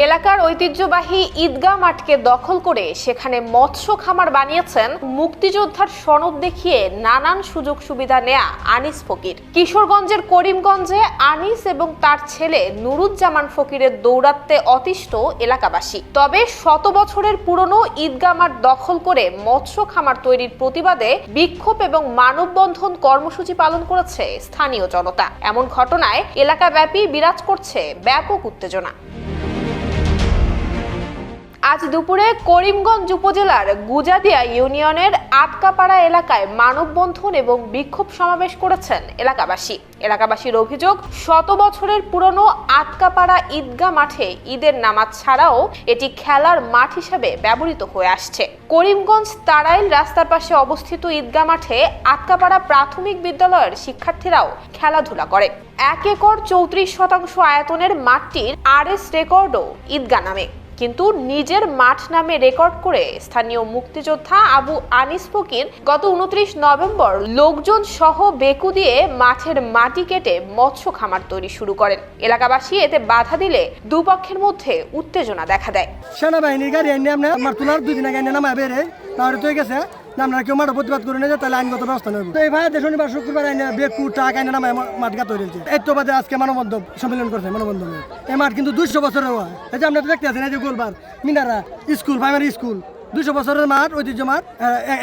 এলাকার ঐতিহ্যবাহী ঈদগাহ মাঠকে দখল করে সেখানে মৎস্য খামার বানিয়েছেন মুক্তিযোদ্ধার সনদ দেখিয়ে নানান সুযোগ সুবিধা নেয়া আনিস ফকির। কিশোরগঞ্জের করিমগঞ্জে আনিস এবং তার ছেলে নুরুজ্জামান ফকিরের দৌরাত্ম্যে অতিষ্ঠ এলাকাবাসী। তবে শত বছরের পুরনো ঈদগাহ মাঠ দখল করে মৎস্য খামার তৈরির প্রতিবাদে বিক্ষোভ এবং মানববন্ধন কর্মসূচি পালন করেছে স্থানীয় জনতা। এমন ঘটনায় এলাকাব্যাপী বিরাজ করছে ব্যাপক উত্তেজনা। আজ দুপুরে করিমগঞ্জ উপজেলার গুজাদিয়া ইউনিয়নের আটকাপাড়া এলাকায় মানববন্ধন এবং বিক্ষোভ সমাবেশ করেছেন এলাকাবাসীর অভিযোগ, শত বছরের পুরনো আটকাপাড়া ঈদগাহ মাঠে ঈদের নামাজ ছাড়াও এটি খেলার মাঠ হিসেবে ব্যবহৃত হয়ে আসছে। করিমগঞ্জ তারাইল রাস্তার পাশে অবস্থিত ঈদগাহ মাঠে আটকাপাড়া প্রাথমিক বিদ্যালয়ের শিক্ষার্থীরাও খেলাধুলা করে। 1 একর 34 শতাংশ আয়তনের মাঠটির RS রেকর্ডও ঈদগাহ নামে, কিন্তু নিজের মাঠ নামে রেকর্ড করে স্থানীয় মুক্তিযোদ্ধা আবু আনিস ফকির গত 29 নভেম্বর লোকজন সহ বেকু দিয়ে মাঠের মাটি কেটে মৎস্য খামার তৈরি শুরু করেন। এলাকাবাসী এতে বাধা দিলে দুপক্ষের মধ্যে উত্তেজনা দেখা দেয়। সেনাবাহিনীর গাড়ি এনে আপনার তোলার 2 দিন আগে এনে নামা বেড়ে তাহলে তো গেছে আপনারা কেউ মাঠে প্রতিবাদ করে নিয়ে তাহলে আইনগত ব্যবস্থা নেব। তো এই ভাই শনিবার শুক্রবার এনে বেকু টাক এনে নামায় মাঠ গাত হয়েছে। এই তো বাদে আজকে মানববন্ধন সম্মেলন করছে। মানববন্ধন এই মাঠ কিন্তু 200 বছরের হয়। এই যে আপনারা দেখতে আছেন, এই যে গোলবার মিনারা স্কুল, প্রাইমারি স্কুল, 200 বছরের মাঠ, ঐতিহ্য মাঠ,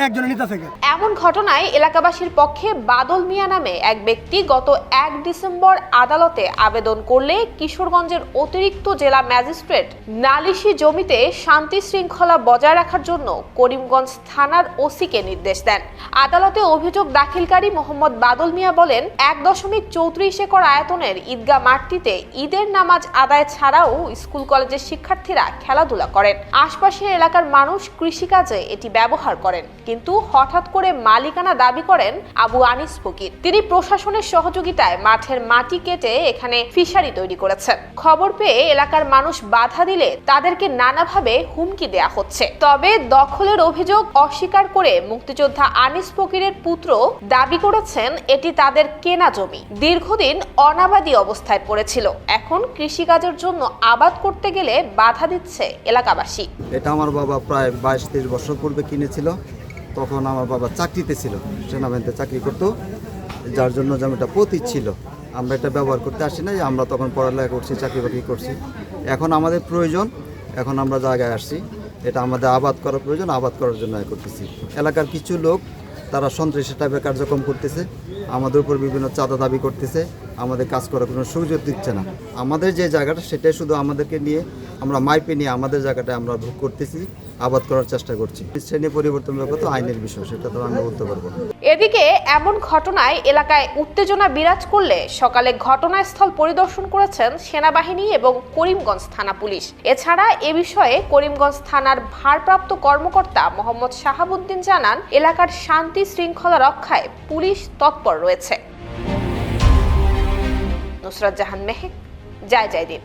একজনের নিতে থাকে। এমন ঘটনায় এলাকাবাসীর পক্ষে বাদল মিয়া নামে এক ব্যক্তি গত 1 ডিসেম্বর আদালতে আবেদন করলে কিশোরগঞ্জের অতিরিক্ত জেলা ম্যাজিস্ট্রেট নালিশি জমিতে শান্তি শৃঙ্খলা বজায় রাখার জন্য করিমগঞ্জ থানার ওসিকে নির্দেশ দেন। আদালতে অভিযোগ দাখিলকারী মোহাম্মদ বাদল মিয়া বলেন, 1.34 একর আয়তনের ঈদগাহ মাঠটিতে ঈদের নামাজ আদায় ছাড়াও স্কুল কলেজের শিক্ষার্থীরা খেলাধুলা করেন। আশপাশের এলাকার মানুষ কৃষিকাজে এটি ব্যবহার করেন, কিন্তু হঠাৎ করে মালিকানা দাবি করেন আবু আনিস ফকির। তিনি প্রশাসনের সহযোগিতায় মাঠের মাটি কেটে এখানে ফিশারি তৈরি করেছেন। খবর পেয়ে এলাকার মানুষ বাধা দিলে তাদেরকে নানাভাবে হুমকি দেয়া হচ্ছে। তবে দখলের অভিযোগ অস্বীকার করে মুক্তিযোদ্ধা আনিস ফকিরের পুত্র দাবি করেছেন এটি তাদের কেনা জমি, দীর্ঘদিন অনাবাদী অবস্থায় পড়েছিল। এখন কৃষিকাজের জন্য আবাদ করতে গেলে বাধা দিচ্ছে এলাকাবাসী। এটা আমার বাবা প্রায় 22-23 বছর পূর্বে কিনেছিল। তখন আমার বাবা চাকরিতে ছিল, সেনাবাহিনীতে চাকরি করতো, যার জন্য জমিটা পতিত ছিল। আমরা এটা ব্যবহার করতে আসি না, আমরা তখন পড়ালেখা করছি, চাকরি বাকরি করছি। এখন আমাদের প্রয়োজন, এখন আমরা জায়গায় আসছি, এটা আমাদের আবাদ করার প্রয়োজন, আবাদ করার জন্য করতেছি। এলাকার কিছু লোক তারা সন্ত্রাসী টাইপের কার্যক্রম করতেছে, আমাদের উপর বিভিন্ন চাঁদা দাবি করতেছে, আমাদের কাজ করার কোনো সুযোগ দিচ্ছে না। আমাদের যে জায়গাটা সেটাই শুধু আমাদেরকে নিয়ে আমরা মাইপে নিয়ে আমাদের জায়গাটায় আমরা ভোগ করতেছি, আবাদ করার চেষ্টা করছি। শ্রেণী পরিবর্তন ব্যাপার তো আইনের বিষয়, সেটা তো আমি বলতে পারবো না। এদিকে এমন ঘটনায় এলাকায় উত্তেজনা বিরাজ করলে সকালে ঘটনাস্থল পরিদর্শন করেছেন সেনাবাহিনী এবং করিমগঞ্জ থানা পুলিশ। এছাড়া এ বিষয়ে করিমগঞ্জ থানার ভারপ্রাপ্ত কর্মকর্তা মোহাম্মদ শাহাবুদ্দিন জানান, এলাকার শান্তি শৃঙ্খলা রক্ষায় পুলিশ তৎপর রয়েছে। নুসরাত জাহান মেহেক, জয় জয় দিন।